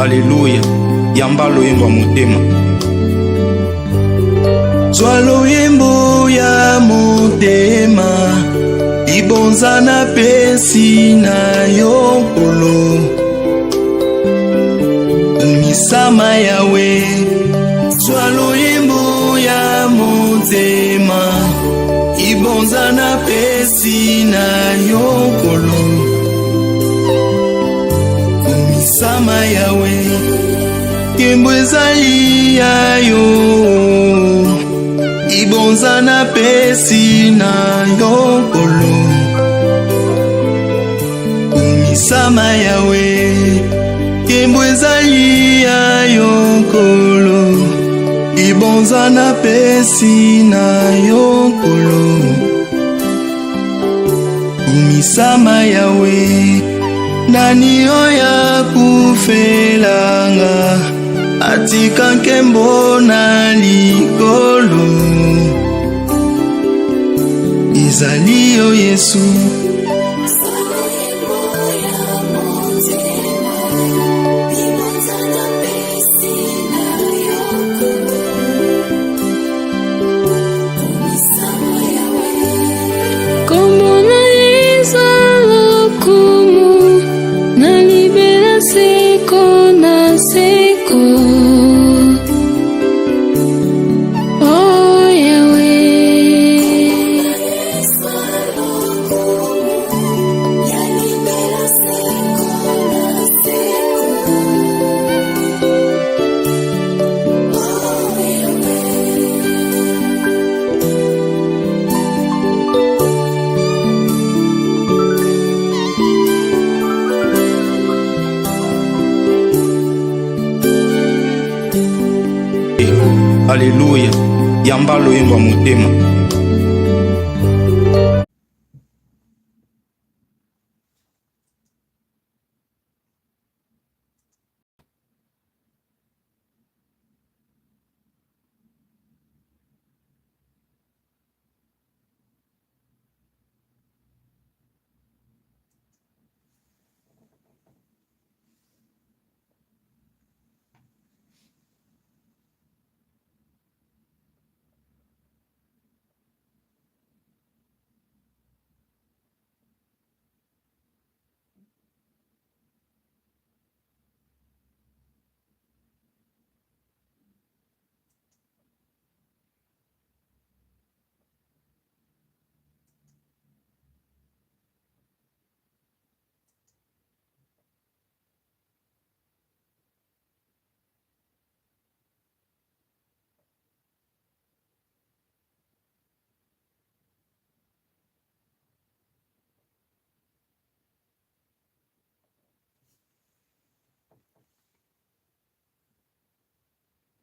Alléluia. Yamba loyembo ya motema. Zwa loyembo ya motema, libonza na pesi na yo nkolo. Umisama yawe. Zwa loyembo ya motema, libonza na pesi na yo nkolo. Umisama yawe. Kembo ezali ya yo, ibonza na pesi na yo nkolo. Umisama yawe. Kembo ezali ya yo nkolo, ibonza na pesi na yo nkolo. Umisama yawe. Nani oya kufelanga, atika nkembo na likolo. Ezali yo Yesu. Alléluia. Yamba loyembo ya motema.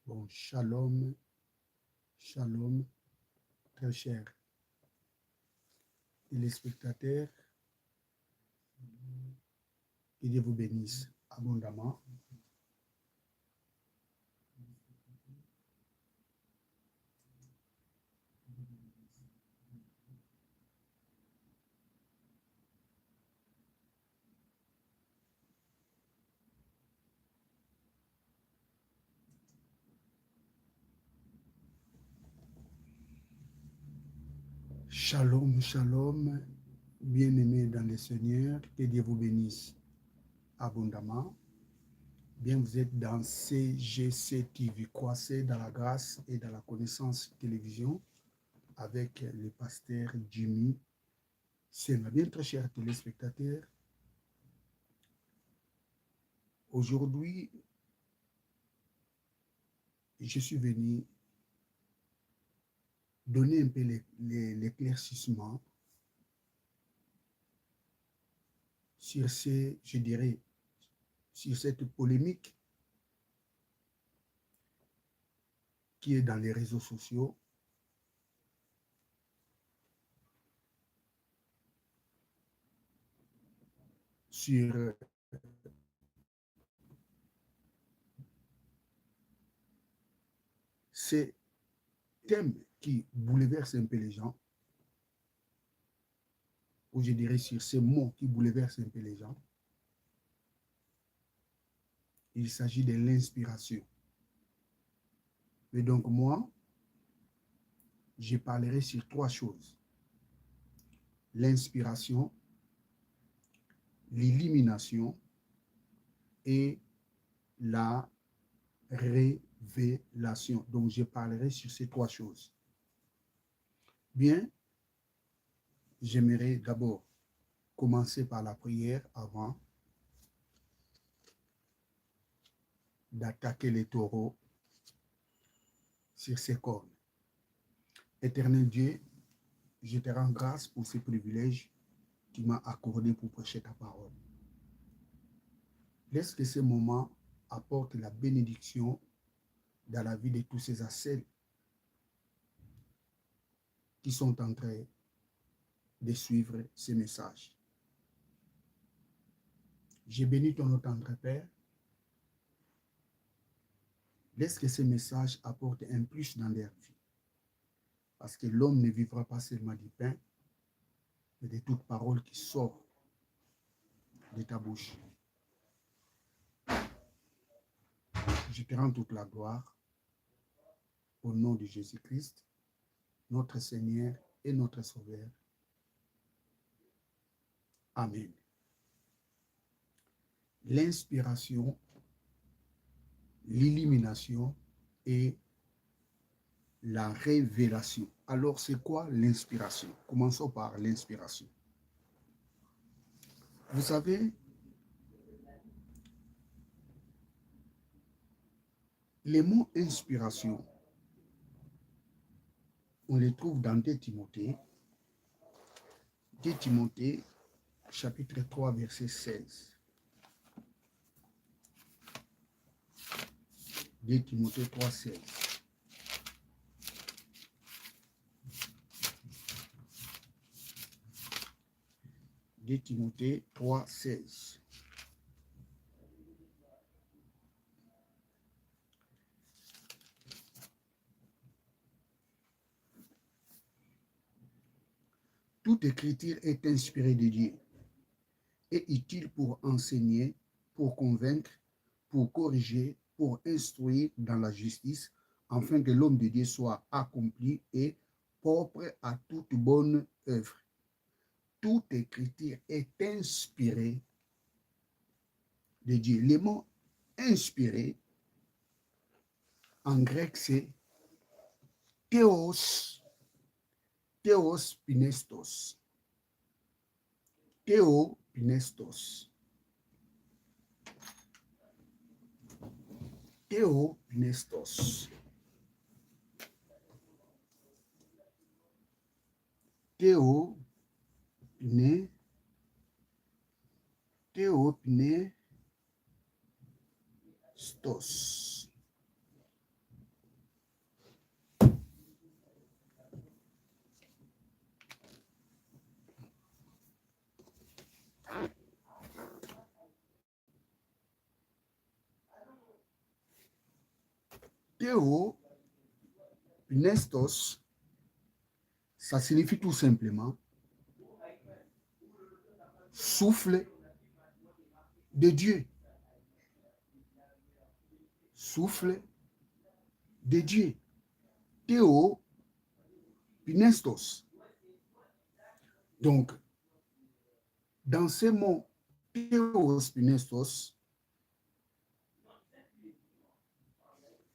Bon, shalom, shalom, très chers téléspectateurs, que Dieu vous bénisse abondamment. Shalom, shalom, bien-aimés dans le Seigneur, que Dieu vous bénisse abondamment. Bien, vous êtes dans CGC TV, croissez dans la grâce et dans la connaissance télévision avec le pasteur Jimmy Senga. Bien, très chers téléspectateurs, aujourd'hui, je suis venu donner un peu l'éclaircissement sur je dirais, sur cette polémique qui est dans les réseaux sociaux sur ces thèmes qui bouleversent un peu les gens, ou je dirais sur ces mots qui bouleversent un peu les gens. il s'agit de l'inspiration. Et donc moi, je parlerai sur 3 choses. L'inspiration, l'illumination et la révélation. Donc, je parlerai sur ces 3 choses. Bien, j'aimerais d'abord commencer par la prière avant d'attaquer les taureaux sur ses cornes. Éternel Dieu, je te rends grâce pour ce privilège que tu m'as accordé pour prêcher ta parole. Laisse que ce moment apporte la bénédiction dans la vie de tous ces assels qui sont en train de suivre ces messages. J'ai béni ton nom tendre Père. Laisse que ces messages apportent un plus dans leur vie. Parce que l'homme ne vivra pas seulement du pain, mais de toute parole qui sort de ta bouche. Je te rends toute la gloire au nom de Jésus-Christ, notre Seigneur et notre Sauveur. Amen. L'inspiration, l'illumination et la révélation. Alors, c'est quoi l'inspiration? Commençons par l'inspiration. Vous savez, les mots inspiration, on les trouve dans 2 Timothée. 2 Timothée, chapitre 3, verset 16. 2 Timothée 3, 16. De Timothée 3, 16. Toute écriture est inspirée de Dieu et utile pour enseigner, pour convaincre, pour corriger, pour instruire dans la justice, afin que l'homme de Dieu soit accompli et propre à toute bonne œuvre. Toute écriture est inspirée de Dieu. Le mot inspiré, en grec, c'est théos, théos pinestos. Théo pinestos. Théo pinestos. Théo pine. Théo pinestos. Théo pinestos, ça signifie tout simplement souffle de Dieu. Souffle de Dieu. Théo pinestos. Donc, dans ces mots Théos pinestos,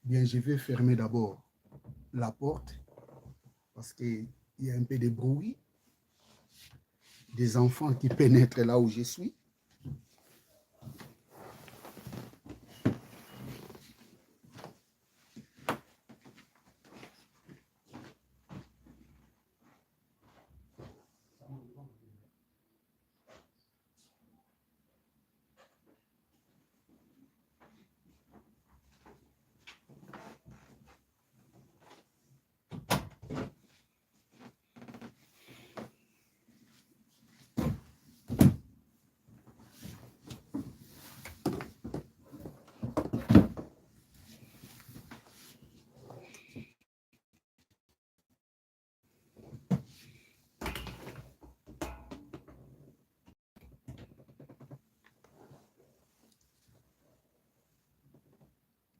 bien, je vais fermer d'abord la porte parce qu'il y a un peu de bruit, des enfants qui pénètrent là où je suis.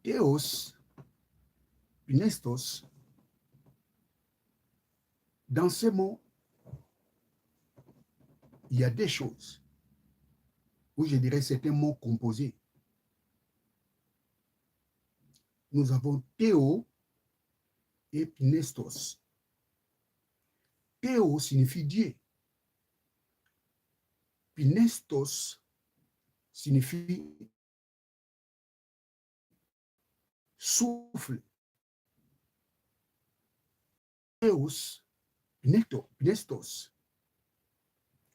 Théos, Pinestos, dans ces mots, il y a des choses, ou je dirais c'est un mot composé. Nous avons Théo et Pinestos. Théo signifie Dieu. Pinestos signifie souffle. Théos, Pinestos,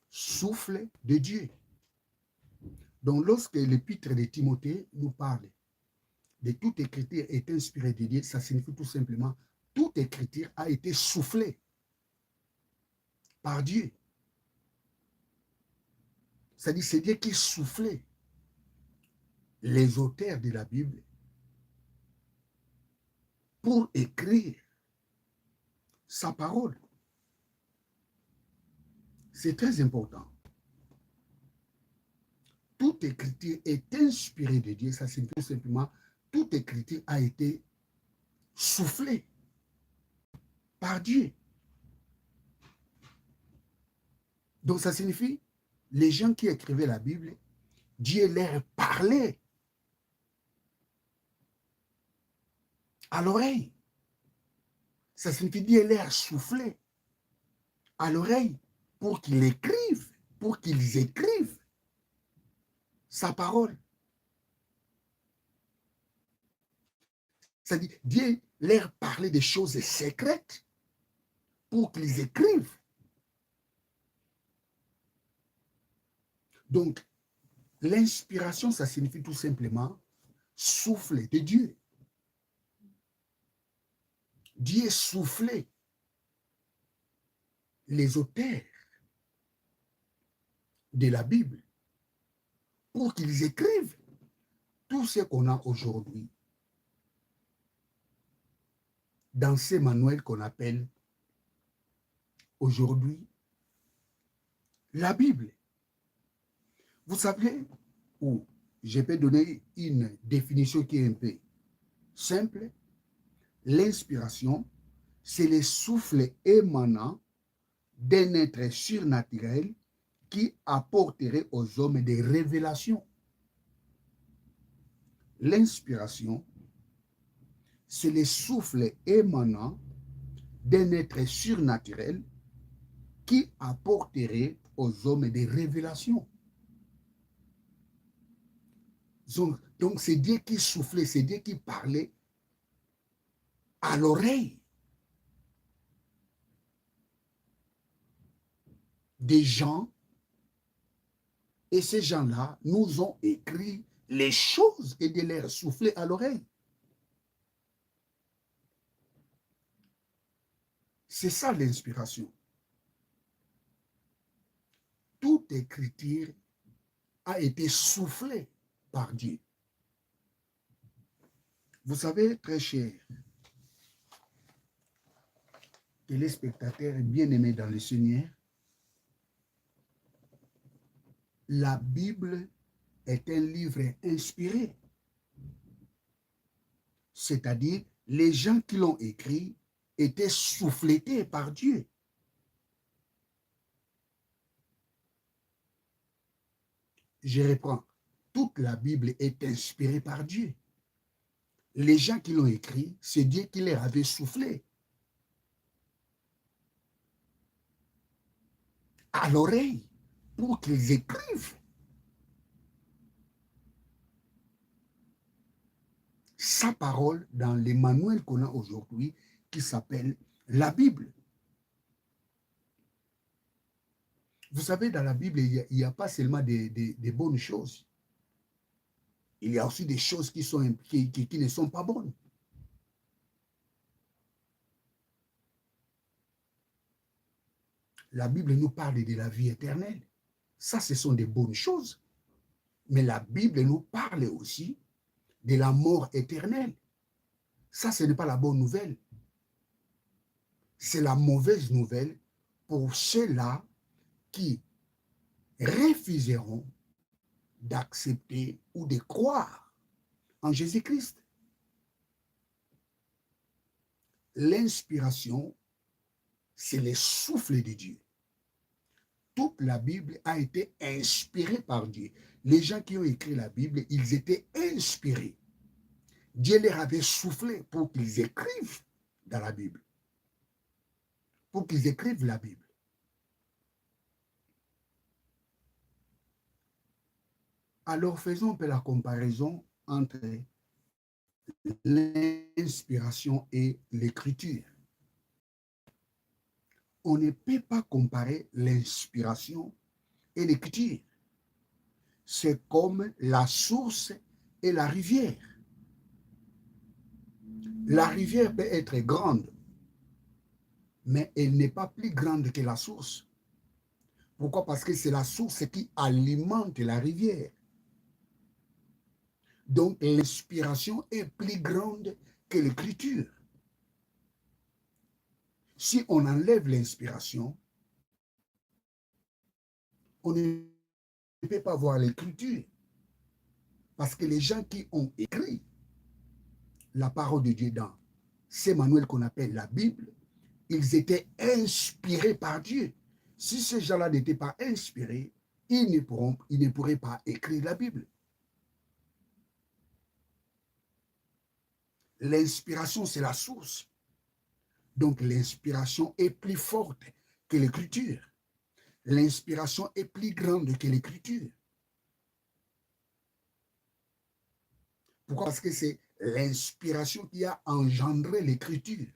souffle de Dieu. Donc, lorsque l'épître de Timothée nous parle de toute écriture est inspirée de Dieu, ça signifie tout simplement toute écriture a été soufflée par Dieu. C'est-à-dire, c'est Dieu qui soufflait les auteurs de la Bible pour écrire sa parole. C'est très important. Toute écriture est inspirée de Dieu, ça signifie tout simplement toute écriture a été soufflée par Dieu. Donc ça signifie, les gens qui écrivaient la Bible, Dieu leur parlait à l'oreille. Ça signifie Dieu leur soufflait à l'oreille pour qu'ils écrivent, pour qu'ils écrivent sa parole. C'est-à-dire, Dieu leur parlait des choses secrètes pour qu'ils écrivent. Donc, l'inspiration, ça signifie tout simplement souffler de Dieu. Dieu soufflait les auteurs de la Bible pour qu'ils écrivent tout ce qu'on a aujourd'hui dans ces manuels qu'on appelle aujourd'hui la Bible. Vous savez, ou je peux donner une définition qui est un peu simple. L'inspiration, c'est le souffle émanant d'un être surnaturel qui apporterait aux hommes des révélations. L'inspiration, c'est le souffle émanant d'un être surnaturel qui apporterait aux hommes des révélations. Donc c'est Dieu qui soufflait, c'est Dieu qui parlait à l'oreille des gens, et ces gens-là nous ont écrit les choses et de leur souffler à l'oreille. C'est ça l'inspiration. Toute écriture a été soufflée par Dieu. Vous savez, très chers téléspectateurs bien-aimés dans le Seigneur, la Bible est un livre inspiré. C'est-à-dire, les gens qui l'ont écrit étaient souffletés par Dieu. Je reprends. Toute la Bible est inspirée par Dieu. Les gens qui l'ont écrit, c'est Dieu qui leur avait soufflé à l'oreille pour qu'ils écrivent sa parole dans les manuels qu'on a aujourd'hui qui s'appelle la Bible. Vous savez, dans la Bible, il n'y a pas seulement des bonnes choses. Il y a aussi des choses qui ne sont pas bonnes. La Bible nous parle de la vie éternelle. Ça, ce sont des bonnes choses. Mais la Bible nous parle aussi de la mort éternelle. Ça, ce n'est pas la bonne nouvelle. C'est la mauvaise nouvelle pour ceux-là qui refuseront d'accepter ou de croire en Jésus-Christ. l'inspiration, c'est le souffle de Dieu. Toute la Bible a été inspirée par Dieu. Les gens qui ont écrit la Bible, ils étaient inspirés. Dieu leur avait soufflé pour qu'ils écrivent dans la Bible. Pour qu'ils écrivent la Bible. Alors faisons un peu la comparaison entre l'inspiration et l'écriture. On ne peut pas comparer l'inspiration et l'écriture. C'est comme la source et la rivière. La rivière peut être grande, mais elle n'est pas plus grande que la source. Pourquoi? Parce que c'est la source qui alimente la rivière. Donc, l'inspiration est plus grande que l'écriture. Si on enlève l'inspiration, on ne peut pas voir l'écriture. Parce que les gens qui ont écrit la parole de Dieu dans ces manuels qu'on appelle la Bible, ils étaient inspirés par Dieu. Si ces gens-là n'étaient pas inspirés, ils ne pourraient pas écrire la Bible. L'inspiration, c'est la source. Donc, l'inspiration est plus forte que l'écriture. L'inspiration est plus grande que l'écriture. Pourquoi? Parce que c'est l'inspiration qui a engendré l'écriture.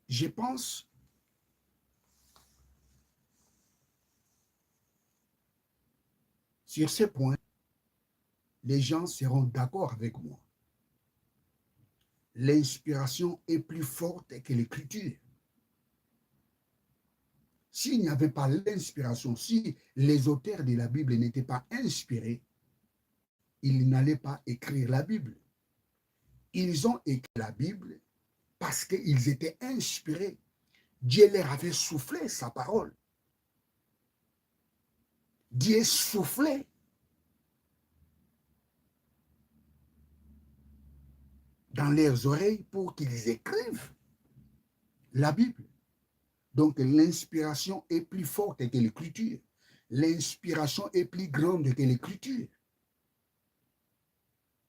Je pense sur ce point, les gens seront d'accord avec moi. L'inspiration est plus forte que l'écriture. S'il n'y avait pas l'inspiration, si les auteurs de la Bible n'étaient pas inspirés, ils n'allaient pas écrire la Bible. Ils ont écrit la Bible parce qu'ils étaient inspirés. Dieu leur avait soufflé sa parole. Dieu soufflait dans leurs oreilles pour qu'ils écrivent la Bible. Donc l'inspiration est plus forte que l'écriture. L'inspiration est plus grande que l'écriture.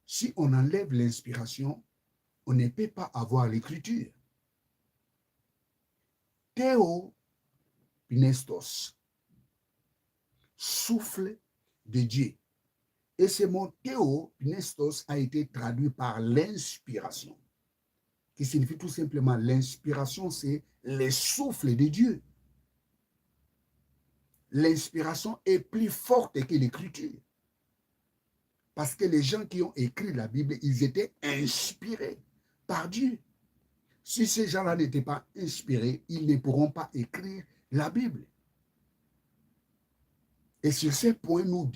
Si on enlève l'inspiration, on ne peut pas avoir l'écriture. Théo Pnestos, souffle de Dieu. Et ce mot Théo Pnestos a été traduit par l'inspiration, qui signifie tout simplement l'inspiration, c'est le souffle de Dieu. L'inspiration est plus forte que l'écriture. Parce que les gens qui ont écrit la Bible, ils étaient inspirés par Dieu. Si ces gens-là n'étaient pas inspirés, ils ne pourront pas écrire la Bible. Et sur ce point, nous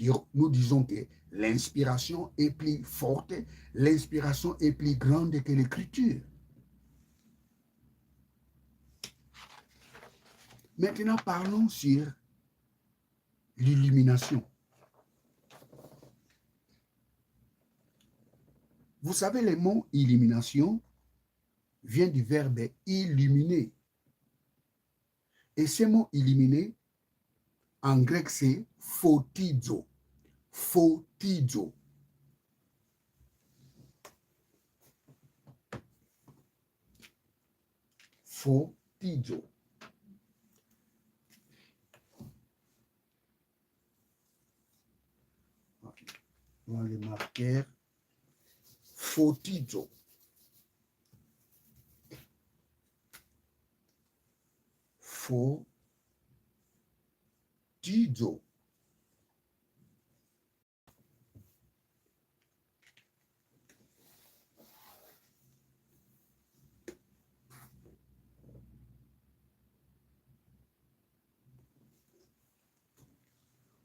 disons que l'inspiration est plus forte, l'inspiration est plus grande que l'écriture. Maintenant, parlons sur l'illumination. Vous savez, le mot illumination vient du verbe illuminer. Et ce mot illuminer, en grec, c'est photizo. Photizo. Photizo. Dans les marqueurs, photizo. Photizo.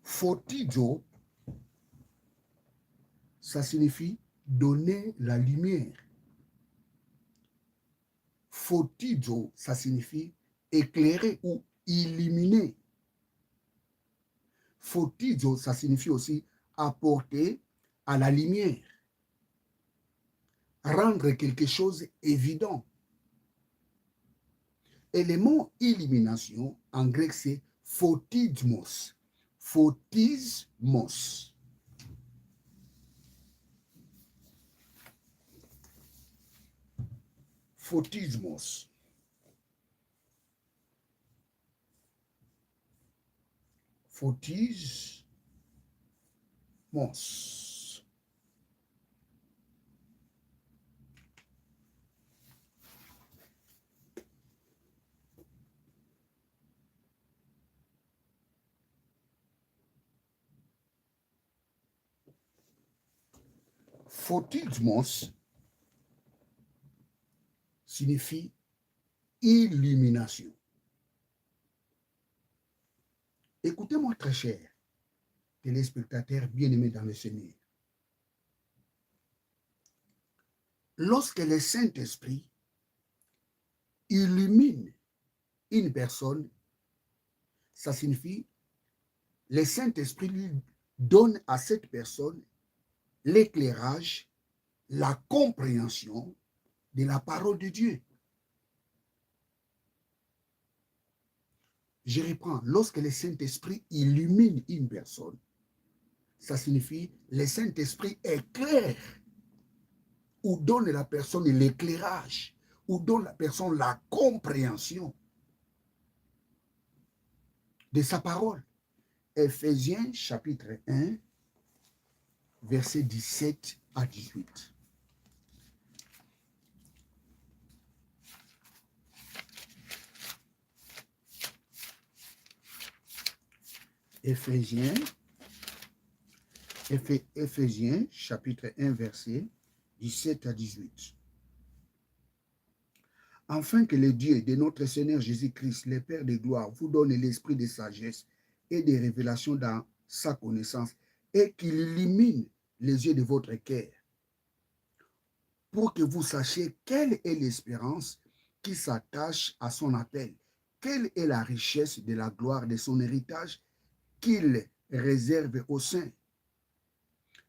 Photizo, ça signifie donner la lumière. Photizo, ça signifie éclairer ou illuminer. Photizo, ça signifie aussi apporter à la lumière, rendre quelque chose évident. Et le mot illumination, en grec, c'est photismos. Photismos. Photismos. Photismos. Photismos signifie illumination. Écoutez-moi très cher, téléspectateurs bien-aimés dans le Seigneur. Lorsque le Saint-Esprit illumine une personne, ça signifie le Saint-Esprit lui donne à cette personne l'éclairage, la compréhension de la parole de Dieu. Je reprends, lorsque le Saint-Esprit illumine une personne, ça signifie le Saint-Esprit éclaire ou donne à la personne l'éclairage ou donne à la personne la compréhension de sa parole. Éphésiens chapitre 1, versets 17 à 18. Éphésiens, chapitre 1, verset 17 à 18. Afin que le Dieu de notre Seigneur Jésus-Christ, le Père de gloire, vous donne l'esprit de sagesse et de révélation dans sa connaissance, et qu'il illumine les yeux de votre cœur, pour que vous sachiez quelle est l'espérance qui s'attache à son appel, quelle est la richesse de la gloire de son héritage qu'il réserve aux saints,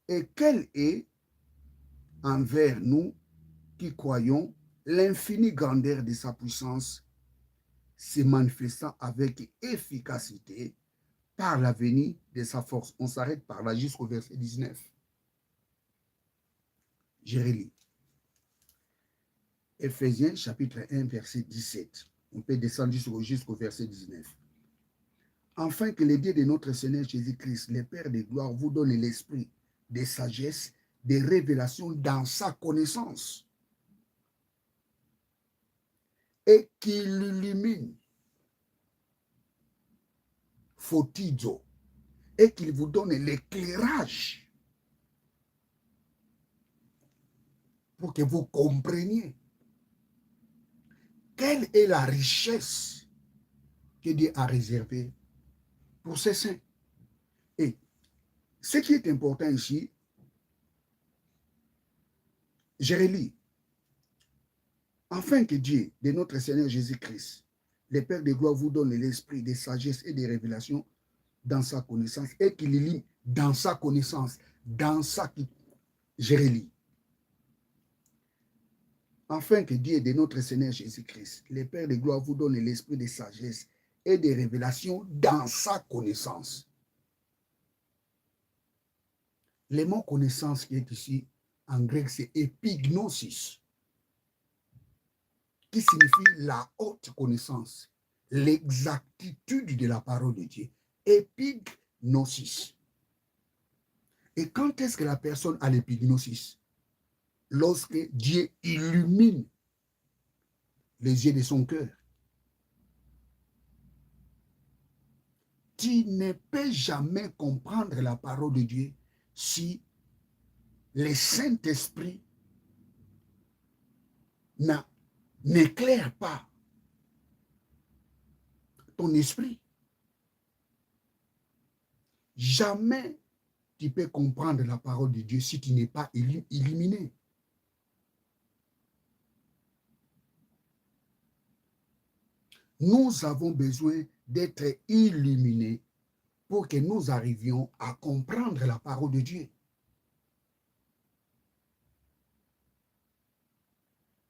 et quelle est envers nous qui croyons l'infinie grandeur de sa puissance, se manifestant avec efficacité par la venue de sa force. On s'arrête par là jusqu'au verset 19. Je relis. Éphésiens chapitre 1, verset 17. On peut descendre jusqu'au verset 19. Afin que le Dieu de notre Seigneur Jésus-Christ, le Père de gloire, vous donne l'esprit de sagesse, de révélation dans sa connaissance, et qu'il illumine, photizo, et qu'il vous donne l'éclairage pour que vous compreniez quelle est la richesse que Dieu a réservée pour ses saints. Et ce qui est important ici, je relis. Afin que Dieu, de notre Seigneur Jésus-Christ, le Père de gloire, vous donne l'esprit de sagesse et de révélation dans sa connaissance, et qu'il illumine dans sa connaissance, dans sa... Je relis. Afin que Dieu, de notre Seigneur Jésus-Christ, le Père de gloire, vous donne l'esprit de sagesse et de révélation dans sa connaissance. Le mot connaissance qui est ici, en grec, c'est epignosis, qui signifie la haute connaissance, l'exactitude de la parole de Dieu. Epignosis. Et quand est-ce que la personne a l'épignosis? Lorsque Dieu illumine les yeux de son cœur. Tu ne peux jamais comprendre la parole de Dieu si le Saint-Esprit n'éclaire pas ton esprit. Jamais tu peux comprendre la parole de Dieu si tu n'es pas illuminé. Nous avons besoin d'être illuminés pour que nous arrivions à comprendre la parole de Dieu.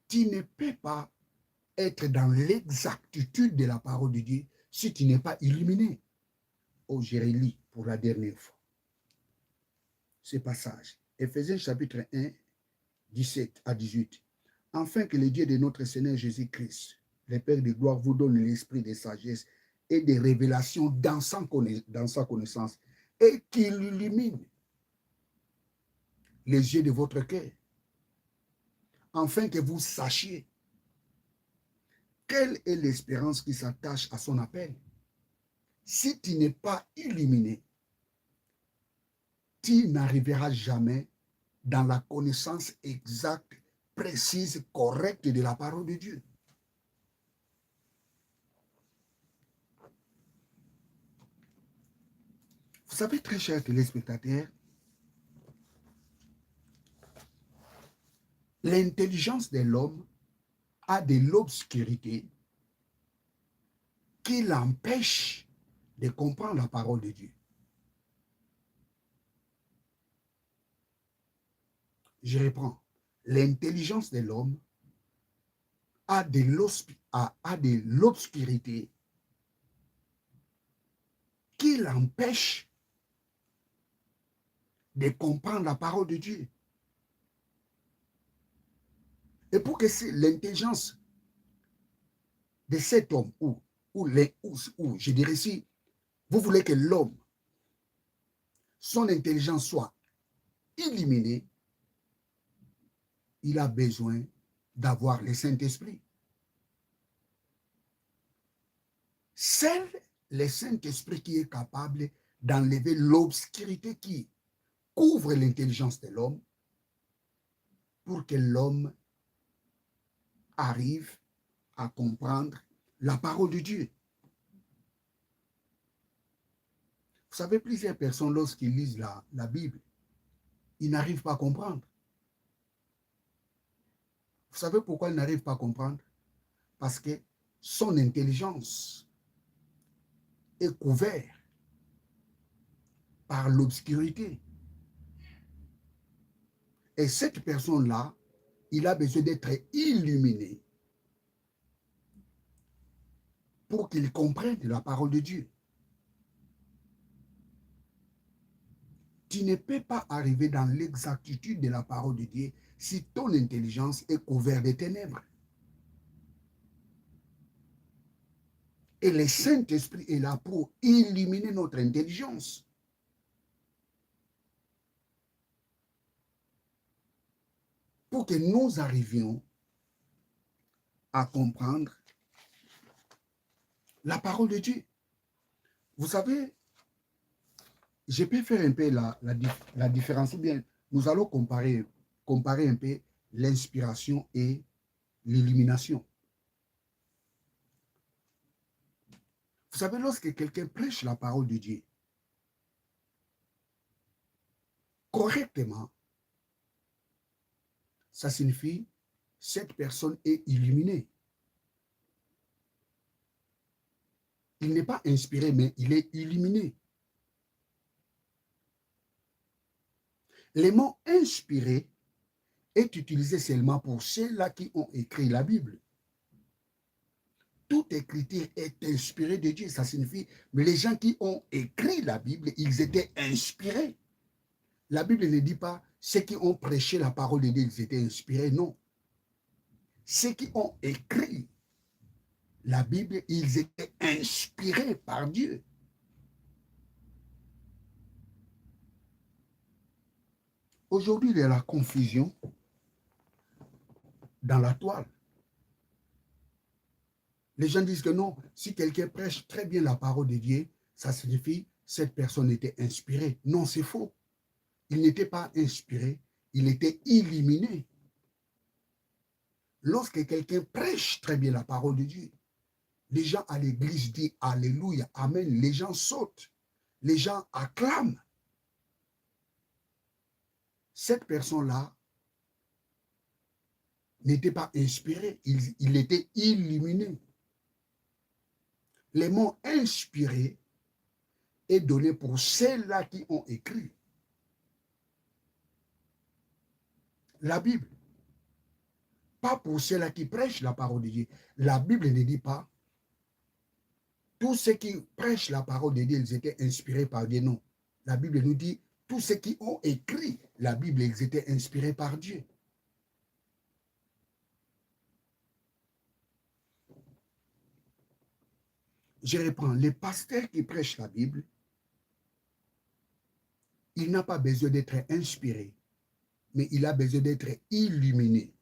Tu ne peux pas être dans l'exactitude de la parole de Dieu si tu n'es pas illuminé. Oh, je relis pour la dernière fois ce passage. Éphésiens chapitre 1, 17 à 18. Afin que le Dieu de notre Seigneur Jésus-Christ, le Père de gloire, vous donne l'esprit de sagesse et de révélation dans sa connaissance et qu'il illumine les yeux de votre cœur, afin que vous sachiez quelle est l'espérance qui s'attache à son appel. Si tu n'es pas illuminé, tu n'arriveras jamais dans la connaissance exacte, précise, correcte de la parole de Dieu. Vous savez, très chers téléspectateurs, l'intelligence de l'homme a de l'obscurité qui l'empêche de comprendre la parole de Dieu. Je reprends. L'intelligence de l'homme a de l'obscurité qui l'empêche de comprendre la parole de Dieu. Et pour que l'intelligence de cet homme, ou je dirais si vous voulez que l'homme, son intelligence soit illuminée, il a besoin d'avoir le Saint-Esprit. Seul le Saint-Esprit qui est capable d'enlever l'obscurité qui couvre l'intelligence de l'homme pour que l'homme arrive à comprendre la parole de Dieu. Vous savez, plusieurs personnes, lorsqu'ils lisent la Bible, ils n'arrivent pas à comprendre. Vous savez pourquoi ils n'arrivent pas à comprendre? Parce que son intelligence est couverte par l'obscurité. Et cette personne-là, il a besoin d'être illuminé pour qu'il comprenne la parole de Dieu. Tu ne peux pas arriver dans l'exactitude de la parole de Dieu si ton intelligence est couverte de ténèbres. Et le Saint-Esprit est là pour illuminer notre intelligence. Pour que nous arrivions à comprendre la parole de Dieu. Vous savez, je peux faire un peu la différence, ou bien nous allons comparer un peu l'inspiration et l'illumination. Vous savez, lorsque quelqu'un prêche la parole de Dieu correctement, ça signifie cette personne est illuminée. Il n'est pas inspiré, mais il est illuminé. Le mot inspiré est utilisé seulement pour ceux-là qui ont écrit la Bible. Toute écriture est inspirée de Dieu, ça signifie, mais les gens qui ont écrit la Bible, ils étaient inspirés. La Bible ne dit pas ceux qui ont prêché la parole de Dieu, ils étaient inspirés, non. Ceux qui ont écrit la Bible, ils étaient inspirés par Dieu. Aujourd'hui, il y a la confusion dans la toile. Les gens disent que non, si quelqu'un prêche très bien la parole de Dieu, ça signifie que cette personne était inspirée. Non, c'est faux. Il n'était pas inspiré, il était illuminé. Lorsque quelqu'un prêche très bien la parole de Dieu, les gens à l'église disent Alléluia, Amen. Les gens sautent, les gens acclament. Cette personne-là n'était pas inspiré, il était illuminé. Le mot inspiré est donné pour ceux-là qui ont écrit la Bible. Pas pour ceux-là qui prêchent la parole de Dieu. La Bible ne dit pas tous ceux qui prêchent la parole de Dieu, ils étaient inspirés par Dieu. Non. La Bible nous dit tous ceux qui ont écrit la Bible, ils étaient inspirés par Dieu. Je reprends. Les pasteurs qui prêchent la Bible, il n'a pas besoin d'être inspiré, mais il a besoin d'être illuminé.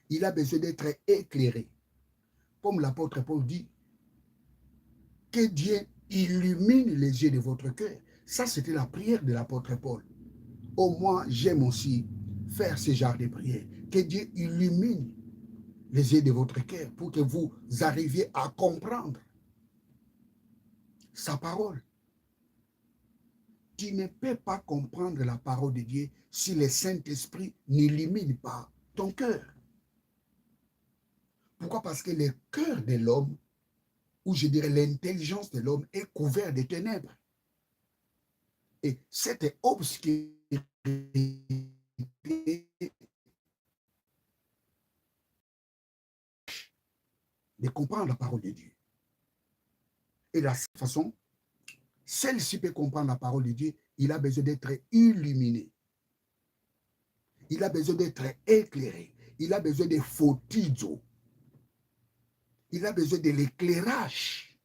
Il a besoin d'être éclairé. Comme l'apôtre Paul dit, que Dieu illumine les yeux de votre cœur. Ça, c'était la prière de l'apôtre Paul. Au moins, j'aime aussi faire ce genre de prière. Que Dieu illumine les yeux de votre cœur pour que vous arriviez à comprendre sa parole. Tu ne peux pas comprendre la parole de Dieu si le Saint-Esprit n'illumine pas ton cœur. Pourquoi? Parce que le cœur de l'homme, ou je dirais l'intelligence de l'homme, est couvert de ténèbres. Et cette obscurité de comprendre la parole de Dieu. Et de la façon, celle-ci peut comprendre la parole de Dieu, il a besoin d'être illuminé. Il a besoin d'être éclairé. Il a besoin de fotizo. Il a besoin de l'éclairage.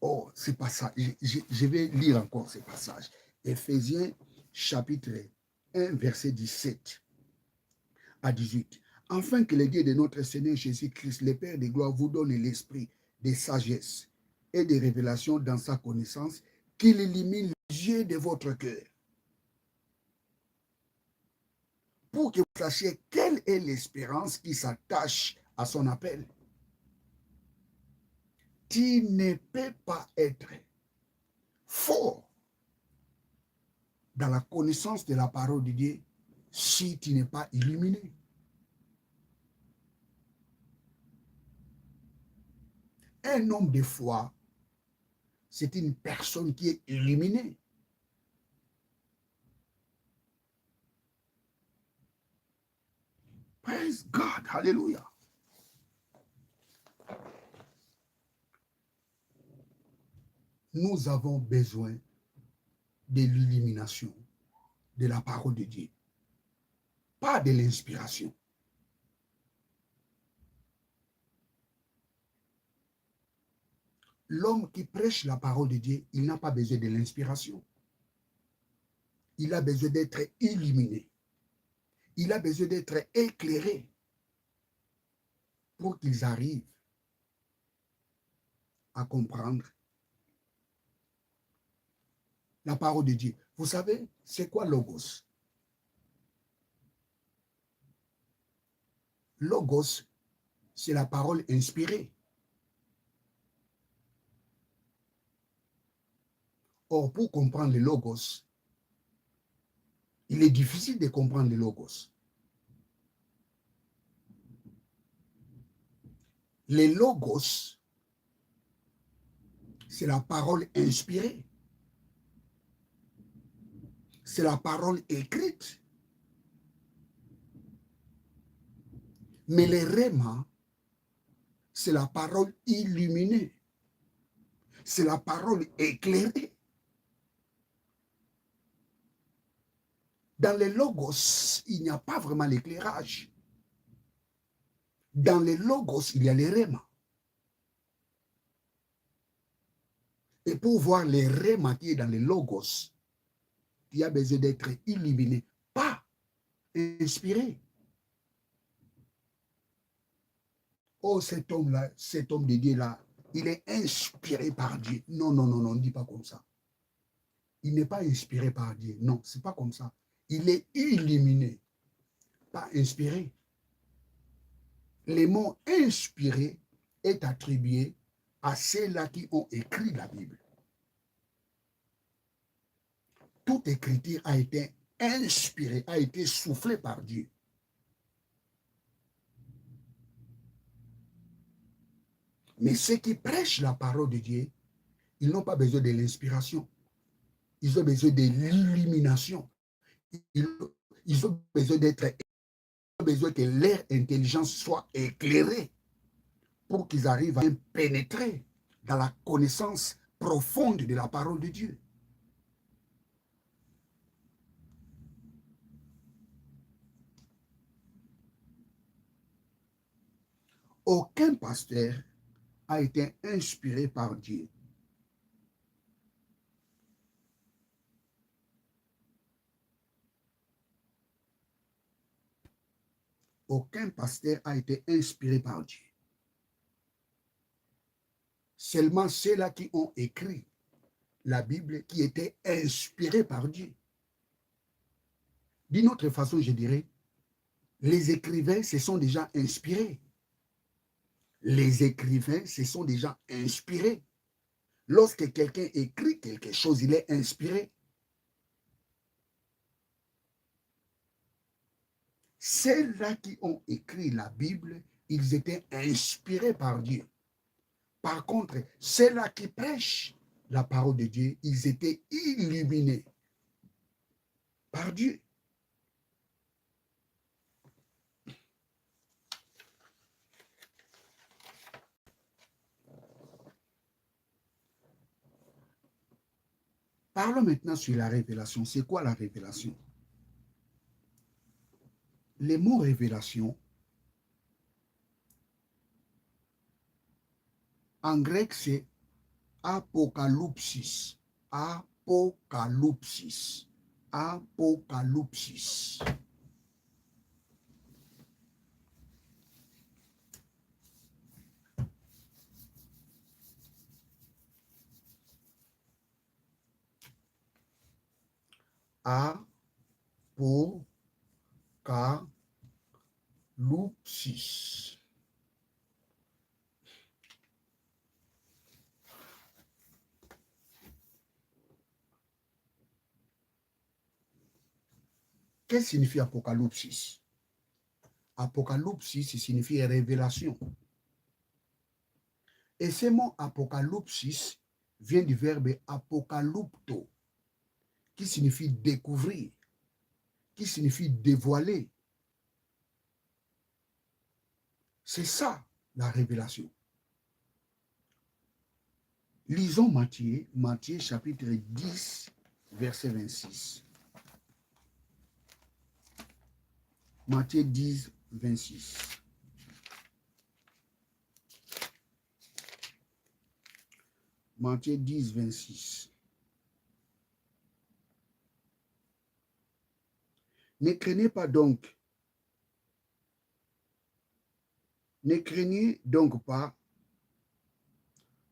Oh, c'est pas ça. Je vais lire encore ce passage. Éphésiens chapitre 1, verset 17 à 18. Afin que le Dieu de notre Seigneur Jésus-Christ, le Père de gloire, vous donne l'esprit de sagesse et de révélation dans sa connaissance, qu'il illumine les yeux de votre cœur, pour que vous sachiez quelle est l'espérance qui s'attache à son appel. Tu ne peux pas être fort dans la connaissance de la parole de Dieu si tu n'es pas illuminé. Un homme de foi, c'est une personne qui est illuminée. Praise God, hallelujah. Nous avons besoin de l'illumination de la parole de Dieu, pas de l'inspiration. L'homme qui prêche la parole de Dieu, il n'a pas besoin de l'inspiration. Il a besoin d'être illuminé. Il a besoin d'être éclairé pour qu'ils arrivent à comprendre la parole de Dieu. Vous savez, c'est quoi logos? Logos, c'est la parole inspirée. Or, pour comprendre le logos, il est difficile de comprendre le logos. Les logos, c'est la parole inspirée. C'est la parole écrite. Mais les réma, c'est la parole illuminée. C'est la parole éclairée. Dans les logos, il n'y a pas vraiment l'éclairage. Dans les logos, il y a les réma. Et pour voir les réma qui est dans les logos, il y a besoin d'être illuminé, pas inspiré. Oh, cet homme-là, cet homme de Dieu-là, il est inspiré par Dieu. Non, non, non, non, ne dis pas comme ça. Il n'est pas inspiré par Dieu. Non, ce n'est pas comme ça. Il est illuminé, pas inspiré. Le mot inspiré est attribué à ceux-là qui ont écrit la Bible. Toute écriture a été inspirée, a été soufflée par Dieu. Mais ceux qui prêchent la parole de Dieu, ils n'ont pas besoin de l'inspiration. Ils ont besoin de l'illumination. Ils ont besoin besoin que leur intelligence soit éclairée pour qu'ils arrivent à pénétrer dans la connaissance profonde de la parole de Dieu. Aucun pasteur a été inspiré par Dieu. Aucun pasteur a été inspiré par Dieu. Seulement ceux-là qui ont écrit la Bible qui étaient inspirés par Dieu. D'une autre façon, je dirais, les écrivains se sont déjà inspirés. Les écrivains se sont déjà inspirés. Lorsque quelqu'un écrit quelque chose, il est inspiré. Ceux-là qui ont écrit la Bible, ils étaient inspirés par Dieu. Par contre, ceux-là qui prêchent la parole de Dieu, ils étaient illuminés par Dieu. Parlons maintenant sur la révélation. C'est quoi la révélation? Le mot révélation, en grec, c'est apocalypsis. Apocalypsis. Apocalypsis. Apocalypsis. Qu'est-ce que signifie apocalypsis? Apocalypsis signifie révélation. Et ce mot apocalypsis vient du verbe apocalypto, qui signifie découvrir, qui signifie dévoiler. C'est ça la révélation. Lisons Matthieu chapitre 10, verset 26. Matthieu 10, 26. Matthieu 10, 26. Ne craignez donc pas,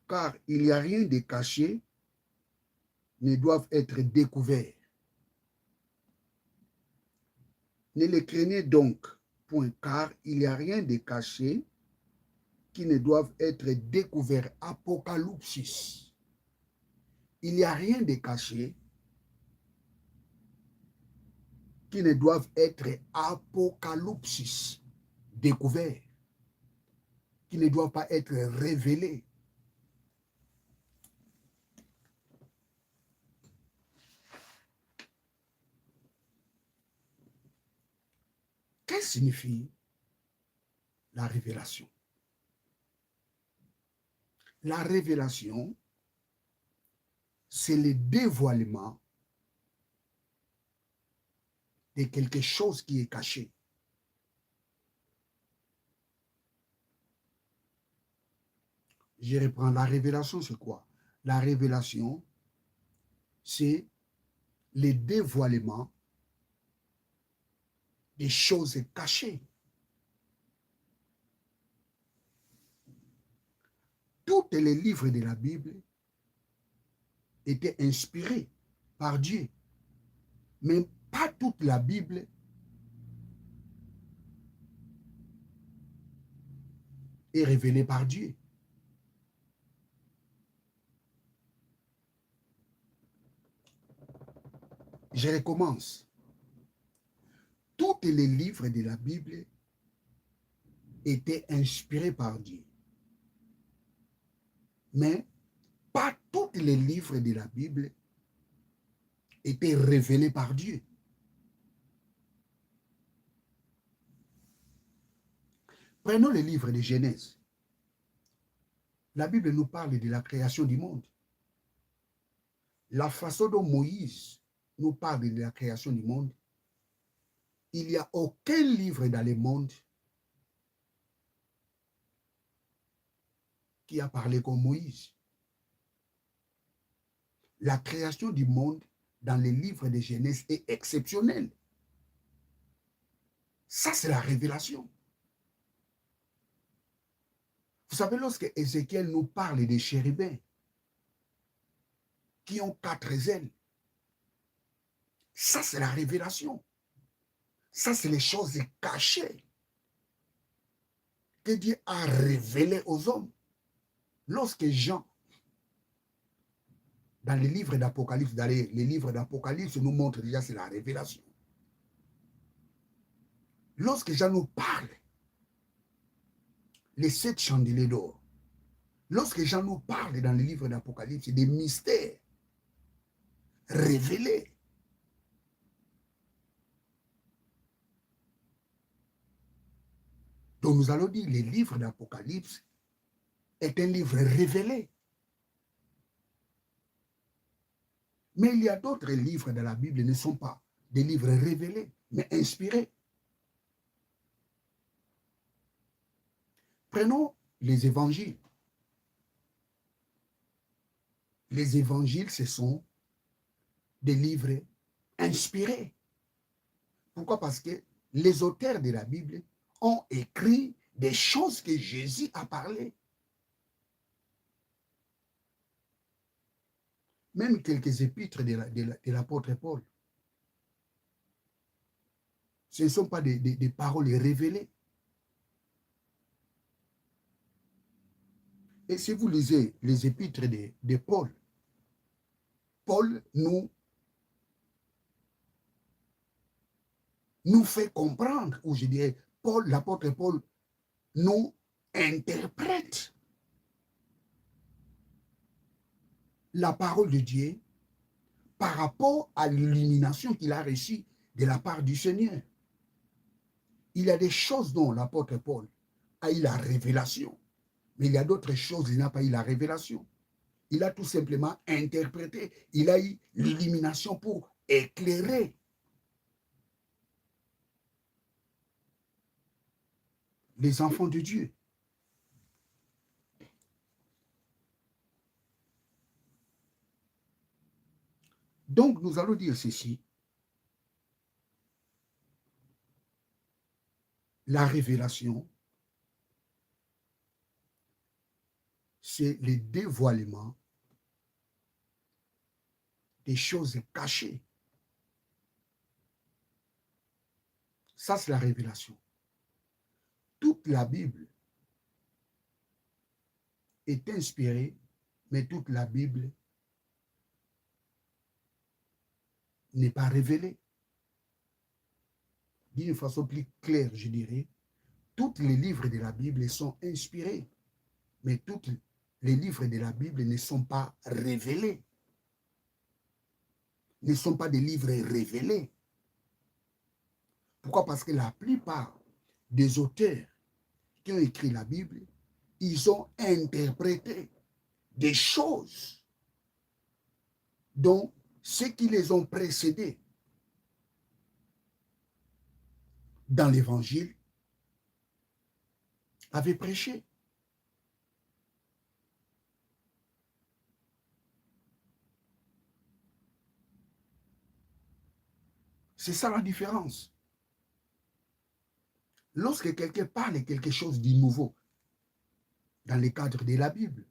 car il n'y a rien de caché, ne doivent être découverts. Ne les craignez donc point, car il n'y a rien de caché qui ne doivent être découverts. Apocalypsis. Il n'y a rien de caché qui ne doivent être apocalypsis, découverts, qui ne doivent pas être révélés. Qu'est-ce que signifie la révélation? La révélation, c'est le dévoilement de quelque chose qui est caché. Je reprends, la révélation, c'est quoi? La révélation, c'est le dévoilement des choses cachées. Tous les livres de la Bible étaient inspirés par Dieu. Mais pas toute la Bible est révélée par Dieu. Je recommence. Tous les livres de la Bible étaient inspirés par Dieu. Mais pas tous les livres de la Bible étaient révélés par Dieu. Prenons le livre de Genèse. La Bible nous parle de la création du monde. La façon dont Moïse nous parle de la création du monde, il n'y a aucun livre dans le monde qui a parlé comme Moïse. La création du monde dans les livres de Genèse est exceptionnelle. Ça, c'est la révélation. Vous savez, lorsque Ézéchiel nous parle des chérubins qui ont 4 ailes, ça, c'est la révélation. Ça, c'est les choses cachées que Dieu a révélées aux hommes. Lorsque Jean, dans les livres d'Apocalypse, nous montre déjà c'est la révélation. Lorsque Jean nous parle, les 7 chandeliers d'or, lorsque Jean nous parle dans les livres d'Apocalypse, des mystères révélés. Donc nous allons dire, les livres d'Apocalypse est un livre révélé. Mais il y a d'autres livres de la Bible qui ne sont pas des livres révélés, mais inspirés. Prenons les évangiles. Les évangiles, ce sont des livres inspirés. Pourquoi? Parce que les auteurs de la Bible ont écrit des choses que Jésus a parlé. Même quelques épîtres de l'apôtre Paul. Ce ne sont pas des paroles révélées. Et si vous lisez les épîtres de Paul, Paul nous fait comprendre, ou je dirais, l'apôtre Paul nous interprète la parole de Dieu par rapport à l'illumination qu'il a reçue de la part du Seigneur. Il y a des choses dont l'apôtre Paul a eu la révélation, mais il y a d'autres choses, il n'a pas eu la révélation. Il a tout simplement interprété, il a eu l'illumination pour éclairer les enfants de Dieu. Donc, nous allons dire ceci. La révélation, c'est le dévoilement des choses cachées. Ça, c'est la révélation. Toute la Bible est inspirée, mais toute la Bible n'est pas révélée. D'une façon plus claire, je dirais, tous les livres de la Bible sont inspirés, mais tous les livres de la Bible ne sont pas révélés, ne sont pas des livres révélés. Pourquoi? Parce que la plupart des auteurs qui ont écrit la Bible, ils ont interprété des choses dont ceux qui les ont précédés dans l'évangile avaient prêché. C'est ça la différence. Lorsque quelqu'un parle quelque chose de nouveau dans le cadre de la Bible,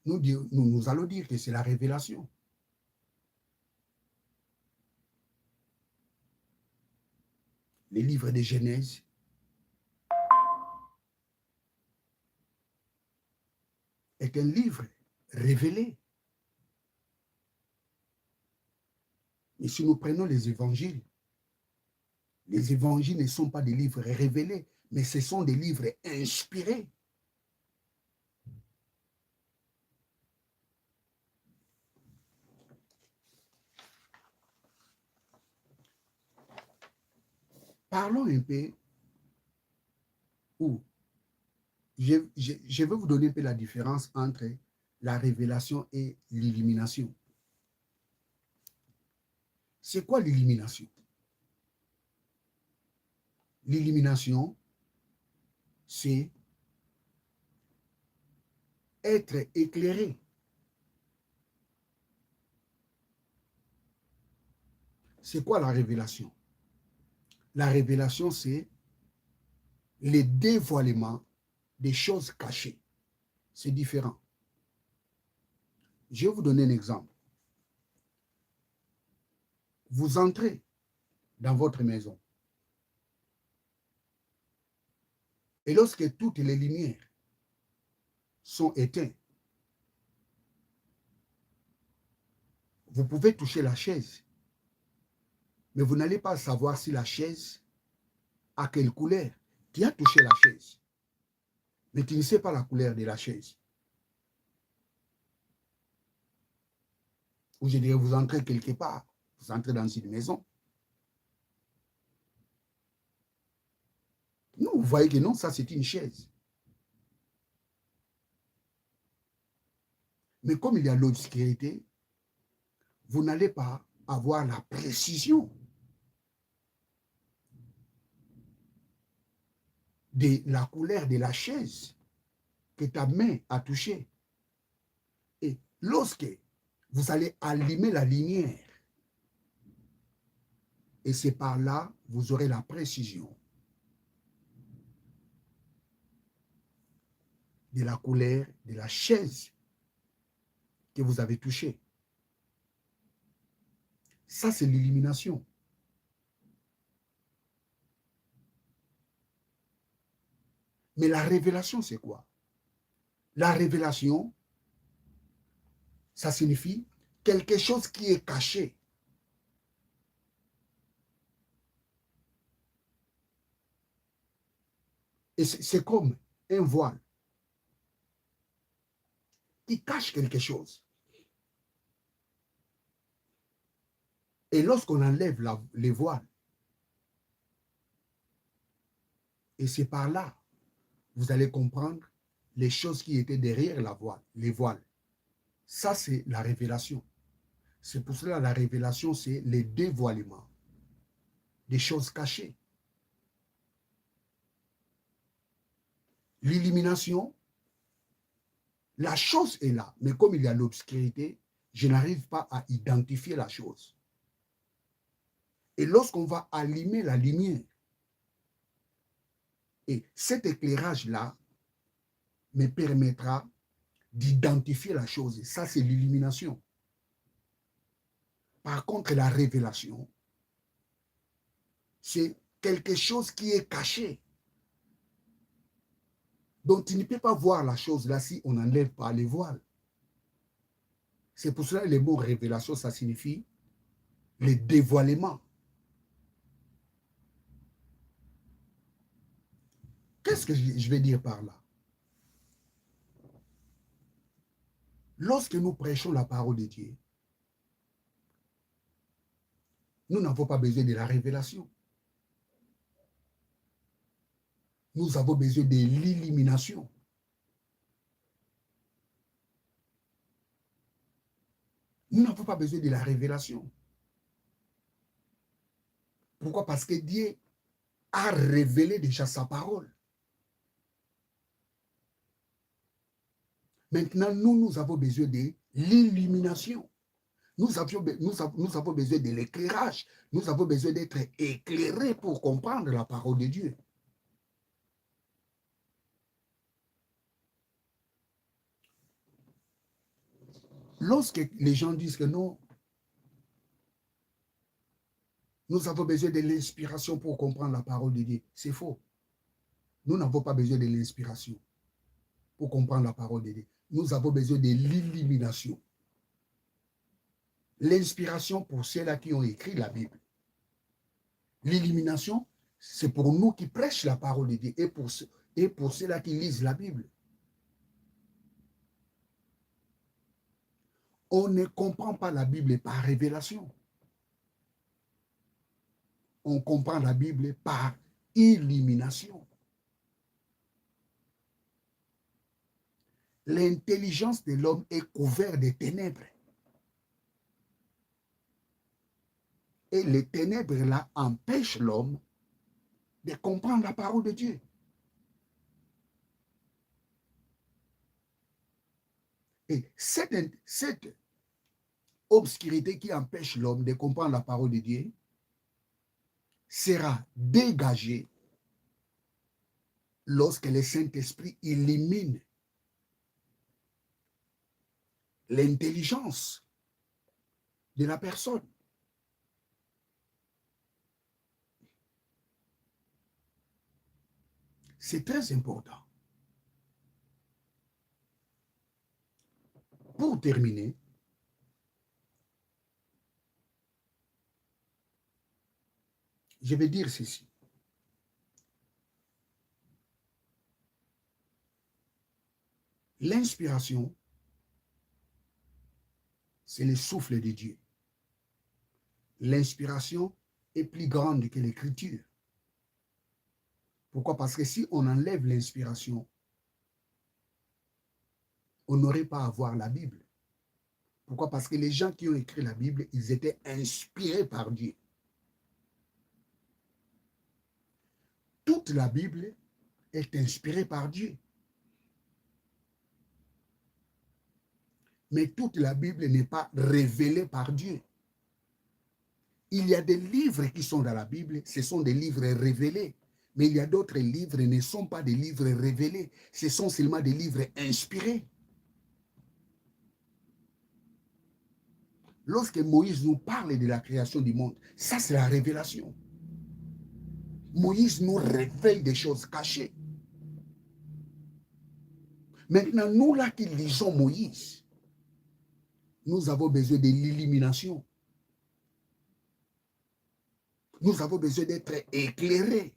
nous allons dire que c'est la révélation. Les livres de Genèse est un livre révélé. Et si nous prenons les évangiles ne sont pas des livres révélés, mais ce sont des livres inspirés. Parlons un peu, ou je vais vous donner un peu la différence entre la révélation et l'illumination. C'est quoi l'illumination? L'illumination, c'est être éclairé. C'est quoi la révélation? La révélation, c'est le dévoilement des choses cachées. C'est différent. Je vais vous donner un exemple. Vous entrez dans votre maison et lorsque toutes les lumières sont éteintes, vous pouvez toucher la chaise, mais vous n'allez pas savoir si la chaise a quelle couleur. Tu as touché la chaise, mais tu ne sais pas la couleur de la chaise. Ou je dirais, vous entrez quelque part, vous entrez dans une maison. Non, vous voyez que non, ça c'est une chaise. Mais comme il y a l'obscurité, vous n'allez pas avoir la précision de la couleur de la chaise que ta main a touchée. Et lorsque vous allez allumer la lumière, et c'est par là vous aurez la précision de la couleur de la chaise que vous avez touchée. Ça, c'est l'illumination. Mais la révélation, c'est quoi? La révélation, ça signifie quelque chose qui est caché. Et c'est comme un voile qui cache quelque chose. Et lorsqu'on enlève les voiles, et c'est par là, vous allez comprendre les choses qui étaient derrière la voile, les voiles. Ça, c'est la révélation. C'est pour cela la révélation, c'est le dévoilement des choses cachées. L'illumination, la chose est là, mais comme il y a l'obscurité, je n'arrive pas à identifier la chose. Et lorsqu'on va allumer la lumière, et cet éclairage-là me permettra d'identifier la chose. Et ça, c'est l'illumination. Par contre, la révélation, c'est quelque chose qui est caché. Donc, tu ne peux pas voir la chose là si on n'enlève pas les voiles. C'est pour cela que le mot révélation, ça signifie le dévoilement. Qu'est-ce que je vais dire par là? Lorsque nous prêchons la parole de Dieu, nous n'avons pas besoin de la révélation. Nous avons besoin de l'illumination. Nous n'avons pas besoin de la révélation. Pourquoi? Parce que Dieu a révélé déjà sa parole. Maintenant, nous avons besoin de l'illumination. Nous avons besoin de l'éclairage. Nous avons besoin d'être éclairés pour comprendre la parole de Dieu. Lorsque les gens disent que non, nous avons besoin de l'inspiration pour comprendre la parole de Dieu, c'est faux. Nous n'avons pas besoin de l'inspiration pour comprendre la parole de Dieu. Nous avons besoin de l'illumination. L'inspiration pour ceux-là qui ont écrit la Bible. L'illumination, c'est pour nous qui prêchent la parole de Dieu et pour ceux-là qui lisent la Bible. On ne comprend pas la Bible par révélation. on comprend la Bible par illumination. L'intelligence de l'homme est couverte de ténèbres. Et les ténèbres là empêchent l'homme de comprendre la parole de Dieu. Et cette obscurité qui empêche l'homme de comprendre la parole de Dieu sera dégagée lorsque le Saint-Esprit illumine l'intelligence de la personne. C'est très important. Pour terminer, je vais dire ceci. L'inspiration, c'est le souffle de Dieu. L'inspiration est plus grande que l'écriture. Pourquoi? Parce que si on enlève l'inspiration, on n'aurait pas à voir la Bible. Pourquoi? Parce que les gens qui ont écrit la Bible, ils étaient inspirés par Dieu. Toute la Bible est inspirée par Dieu. Mais toute la Bible n'est pas révélée par Dieu. Il y a des livres qui sont dans la Bible, ce sont des livres révélés. Mais il y a d'autres livres qui ne sont pas des livres révélés, ce sont seulement des livres inspirés. Lorsque Moïse nous parle de la création du monde, ça c'est la révélation. Moïse nous révèle des choses cachées. Maintenant, nous là qui lisons Moïse, nous avons besoin de l'illumination. Nous avons besoin d'être éclairés.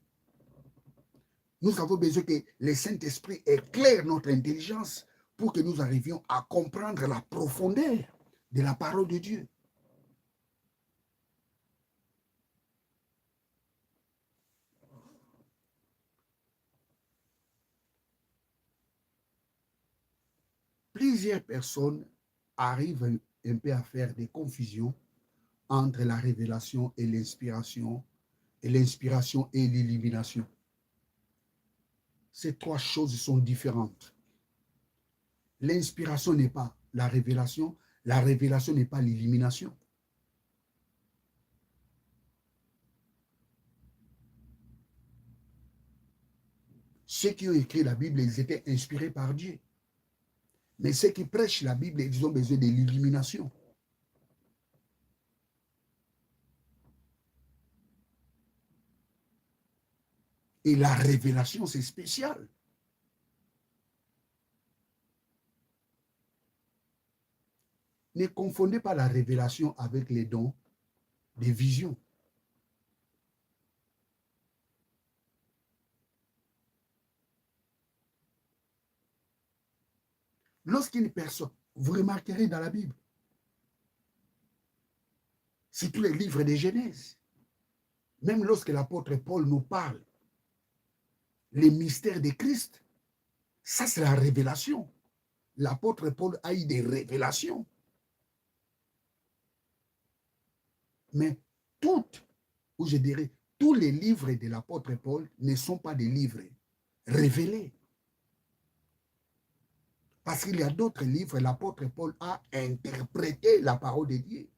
Nous avons besoin que le Saint-Esprit éclaire notre intelligence pour que nous arrivions à comprendre la profondeur de la parole de Dieu. Plusieurs personnes arrivent un peu à faire des confusions entre la révélation et l'inspiration et l'illumination. Ces trois choses sont différentes. L'inspiration n'est pas la révélation n'est pas l'illumination. Ceux qui ont écrit la Bible, ils étaient inspirés par Dieu. Mais ceux qui prêchent la Bible, ils ont besoin de l'illumination. Et la révélation, c'est spécial. Ne confondez pas la révélation avec les dons des visions. Lorsqu'une personne, vous remarquerez dans la Bible, c'est tous les livres de Genèse. Même lorsque l'apôtre Paul nous parle, les mystères de Christ, ça c'est la révélation. L'apôtre Paul a eu des révélations. Mais toutes, ou je dirais, tous les livres de l'apôtre Paul ne sont pas des livres révélés. Parce qu'il y a d'autres livres, l'apôtre Paul a interprété la parole de Dieu.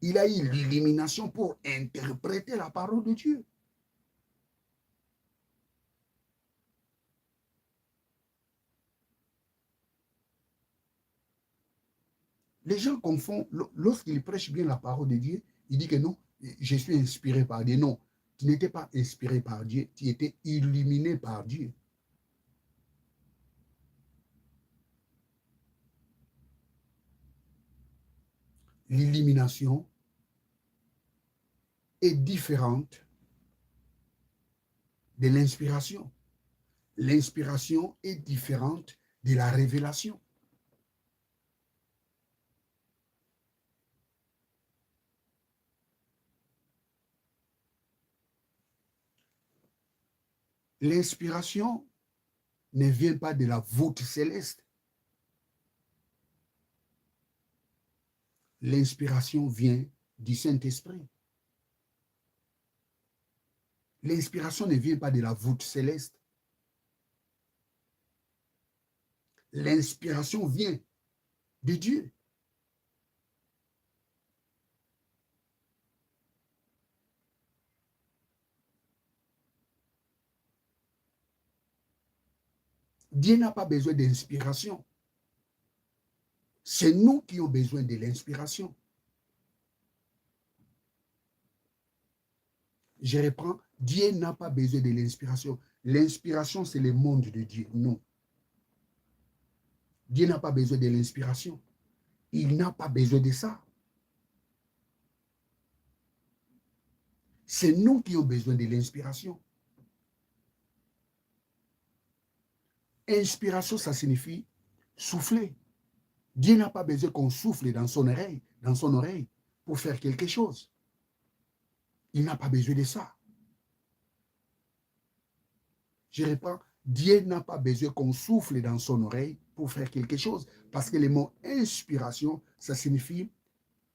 Il a eu l'illumination pour interpréter la parole de Dieu. Les gens confondent, lorsqu'ils prêchent bien la parole de Dieu, ils disent que non, je suis inspiré par Dieu. Non, tu n'étais pas inspiré par Dieu, tu étais illuminé par Dieu. L'illumination est différente de l'inspiration. L'inspiration est différente de la révélation. L'inspiration ne vient pas de la voûte céleste. L'inspiration vient du Saint-Esprit. L'inspiration ne vient pas de la voûte céleste. L'inspiration vient de Dieu. Dieu n'a pas besoin d'inspiration. C'est nous qui avons besoin de l'inspiration. Je reprends, Dieu n'a pas besoin de l'inspiration. L'inspiration, c'est le monde de Dieu. Non. Dieu n'a pas besoin de l'inspiration. Il n'a pas besoin de ça. C'est nous qui avons besoin de l'inspiration. Inspiration, ça signifie souffler. Dieu n'a pas besoin qu'on souffle dans son oreille pour faire quelque chose. Il n'a pas besoin de ça. Je reprends, Dieu n'a pas besoin qu'on souffle dans son oreille pour faire quelque chose. Parce que le mot inspiration, ça signifie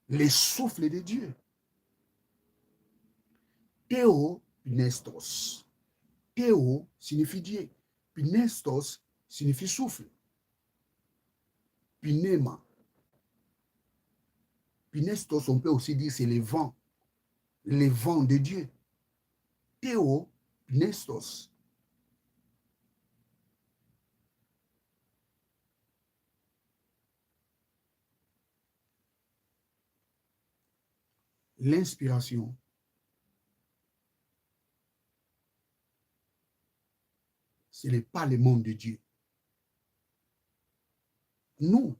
le souffle de Dieu. Théo, nestos. Théo signifie Dieu. Puis nestos signifie souffle. Pneuma. Puis nestos, on peut aussi dire c'est les vents de Dieu. Théo, nestos. L'inspiration, ce n'est pas le monde de Dieu. Nous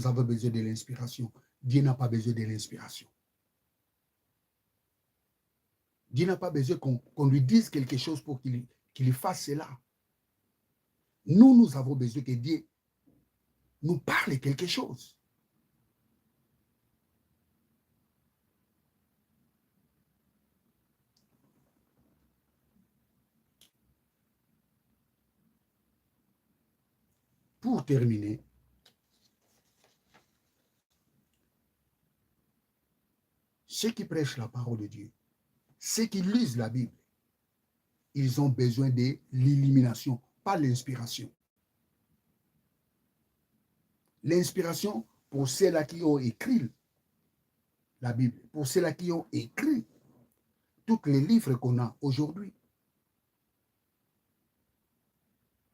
avons besoin de l'inspiration. Dieu n'a pas besoin de l'inspiration. Dieu n'a pas besoin qu'on lui dise quelque chose pour qu'il fasse cela. Nous avons besoin que Dieu nous parle quelque chose. Pour terminer, ceux qui prêchent la parole de Dieu, ceux qui lisent la Bible, ils ont besoin de l'illumination, pas l'inspiration. L'inspiration, pour ceux-là qui ont écrit la Bible, pour ceux-là qui ont écrit tous les livres qu'on a aujourd'hui,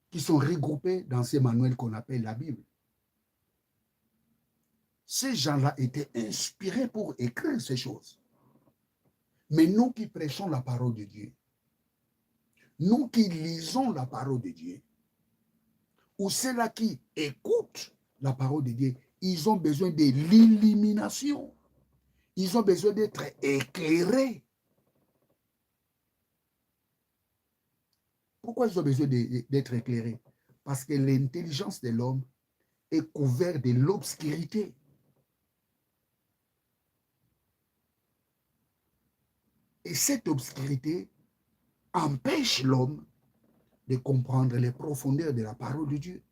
qui sont regroupés dans ces manuels qu'on appelle la Bible. Ces gens-là étaient inspirés pour écrire ces choses. Mais nous qui prêchons la parole de Dieu, nous qui lisons la parole de Dieu, ou ceux-là qui écoutent la parole de Dieu, ils ont besoin de l'illumination. Ils ont besoin d'être éclairés. Pourquoi ils ont besoin d'être éclairés? Parce que l'intelligence de l'homme est couverte de l'obscurité. Et cette obscurité empêche l'homme de comprendre les profondeurs de la parole de Dieu.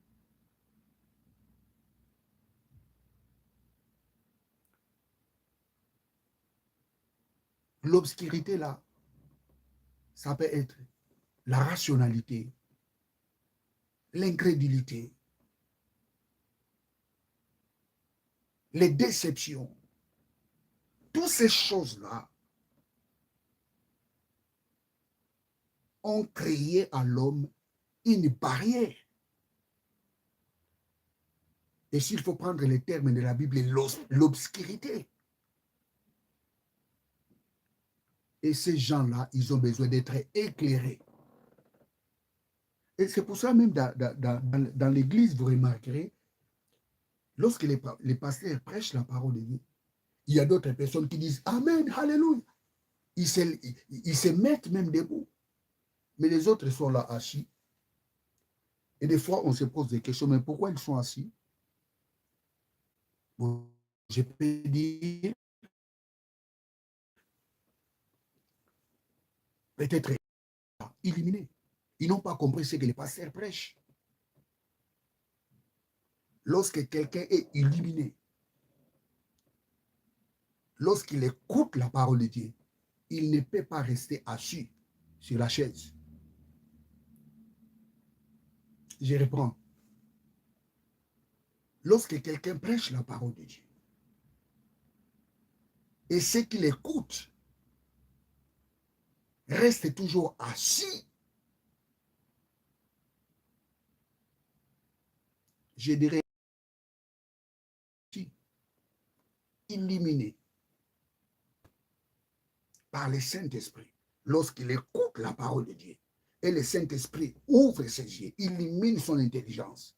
L'obscurité, là, ça peut être la rationalité, l'incrédulité, les déceptions. Toutes ces choses-là ont créé à l'homme une barrière. Et s'il faut prendre les termes de la Bible, l'obscurité. Et ces gens-là, ils ont besoin d'être éclairés. Et c'est pour ça même dans l'église, vous remarquerez, lorsque les pasteurs prêchent la parole de Dieu, il y a d'autres personnes qui disent Amen, Alléluia. Ils se mettent même debout. Mais les autres sont là assis. Et des fois, on se pose des questions, mais pourquoi ils sont assis? Bon, je peux dire, peut-être illuminés. Ils n'ont pas compris ce que les pasteurs prêchent. Lorsque quelqu'un est illuminé, lorsqu'il écoute la parole de Dieu, il ne peut pas rester assis sur la chaise. Je reprends. Lorsque quelqu'un prêche la parole de Dieu, et ceux qui l'écoutent restent toujours assis, je dirais illuminé par le Saint-Esprit, lorsqu'il écoute la parole de Dieu, et le Saint-Esprit ouvre ses yeux, illumine son intelligence,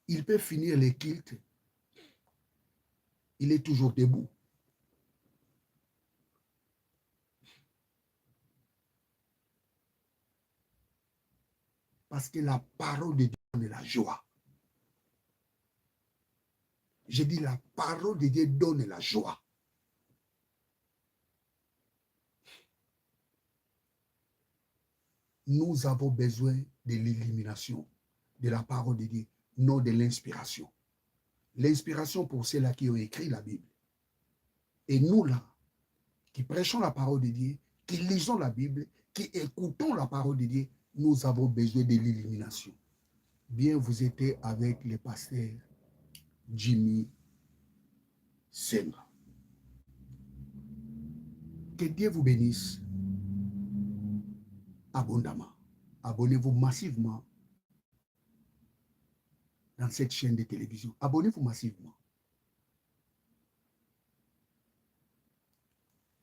il peut finir le culte, il est toujours debout. Parce que la parole de Dieu donne la joie. Je dis la parole de Dieu donne la joie. Nous avons besoin de l'illumination de la parole de Dieu, non de l'inspiration. L'inspiration pour ceux-là qui ont écrit la Bible. Et nous là, qui prêchons la parole de Dieu, qui lisons la Bible, qui écoutons la parole de Dieu, nous avons besoin de l'illumination. Bien, vous étiez avec le pasteur Jimmy Senga. Que Dieu vous bénisse abondamment. Abonnez-vous massivement dans cette chaîne de télévision. Abonnez-vous massivement.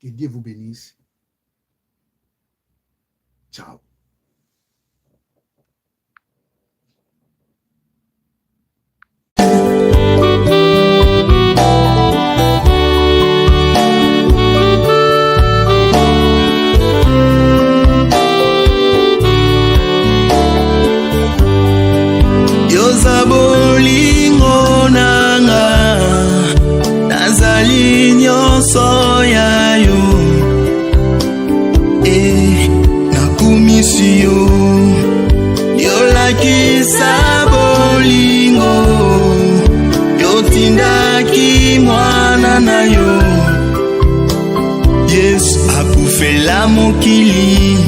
Que Dieu vous bénisse. Ciao. Bolingo nanga nazali nyonso ya yo nakumisi yo yolakisa bolingo yotindaki mwana na yo Yesu akufela mokili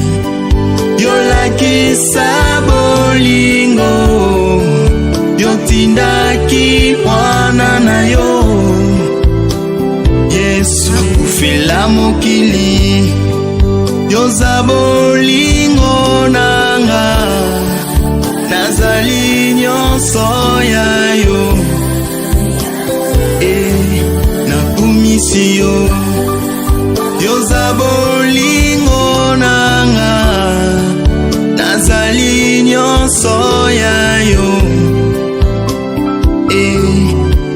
yolakisa bolingo yotindaki mwana na yo Yesu akufela mokili yoza bolingo nanga nazali nyonso ya yo nakumisi yo yoza bolingo nanga nazali nyonso ya yo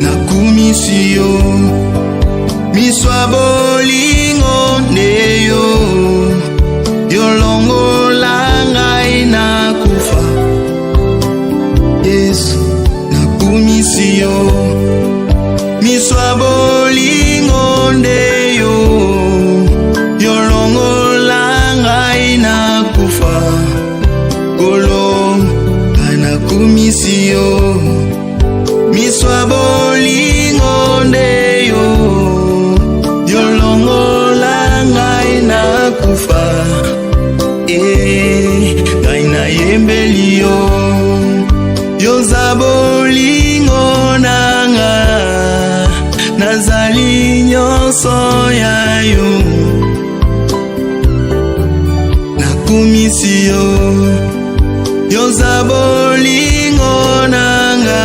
nakumisi yo miswa bolingo nde yo yolongola ngai nakufa Yesu nakumisi yo miswa bolingo nde yo yolongola ngai nakufa kolo nakumisi yo miswa bolingo nde yo yolongola ngai nakufa ngai nayembeli yo yoza bolingo nanga nazali nyonso ya yo nakumisi yo yoza bolingo nanga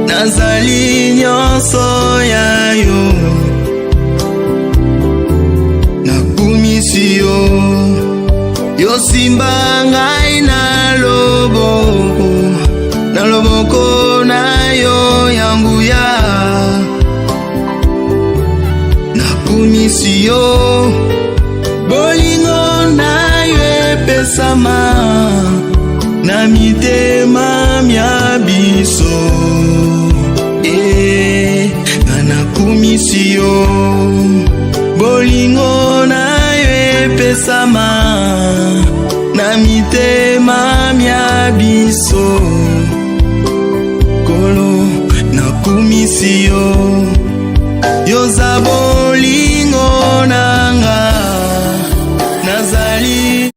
nazali nyonso ya yo nakumisi yo yosimba ngai na loboko na yo ya nguya nakumisi yo bolingo na yo epesama na mitema mya biso nakumisi yo bolingo na yo pesama na mitema mia biso kolo na kumisio yoza bolingo nanga nazali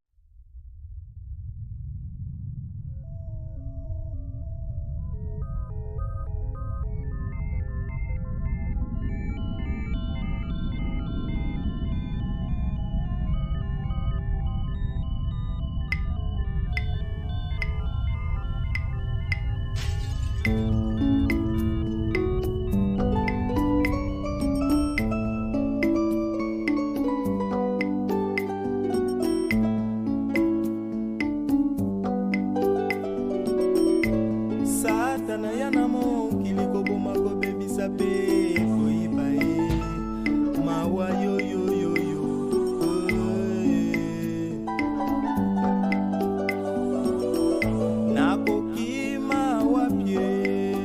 Satana yana mokili koboma kobebisa pe koyiba ye mawa yo yo yo yo nakoki mawa pie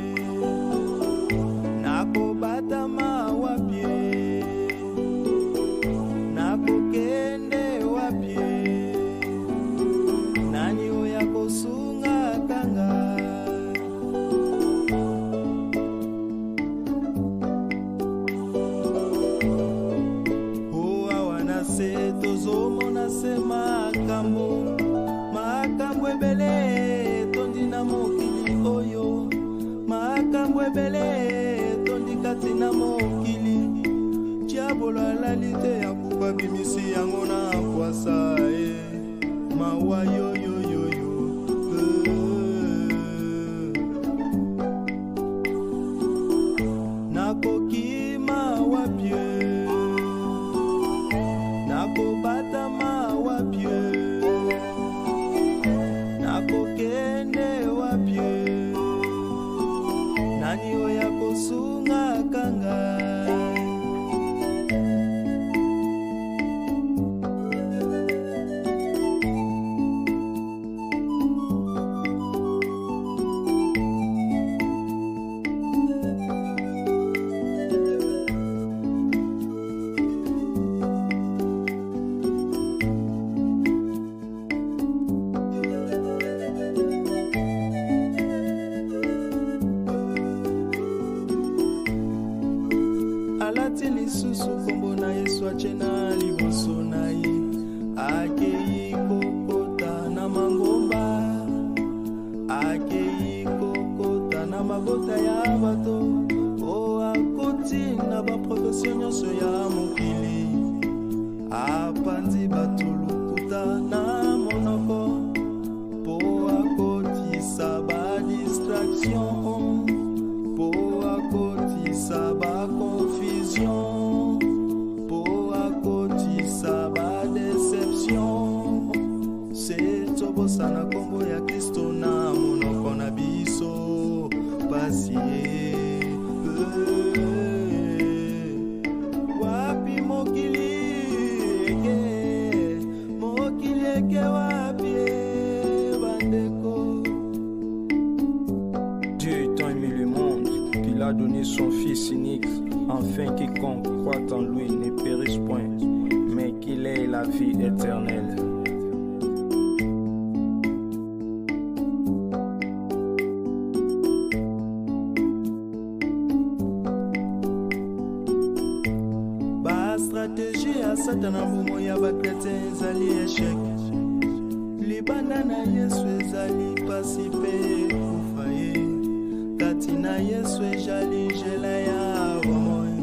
nakobata mawa pie nakokende wapie nani oya kosunga kanga tozomona se makambo ebele tondi na mokili oyo makambo ebele tondi kati na mokili diabolo alali te ya kubabimisi yango na kwasa mawa yo yo yo yo nakoki mawa pie nakobata mawa pie nakokende wapie nani oya kosunga kanga alati lisusu kombo na Yesu achena liboso na ye akei kokota na mangomba akei kokota na mabota ya bato o akoti na baprofesio nyonso ya mokili apandi bato lokuta na monoko po akotisa badistraction po akotisa baconfusion po akotisa badeception se tobosana kombo ya Kristo na monoko na biso pasie wapi mokili eke wapi bandeko. Dieu étant aimé le monde qu'il a donné son Fils unique, afin quiconque croit en lui ne périsse point, mais qu'il ait la vie éternelle. Stratégie ya Satana mbomo ya bakretien ezali échec. Libanda na Yesu ezali pasi pe kufa ye. Kati na Yesu ezali njela ya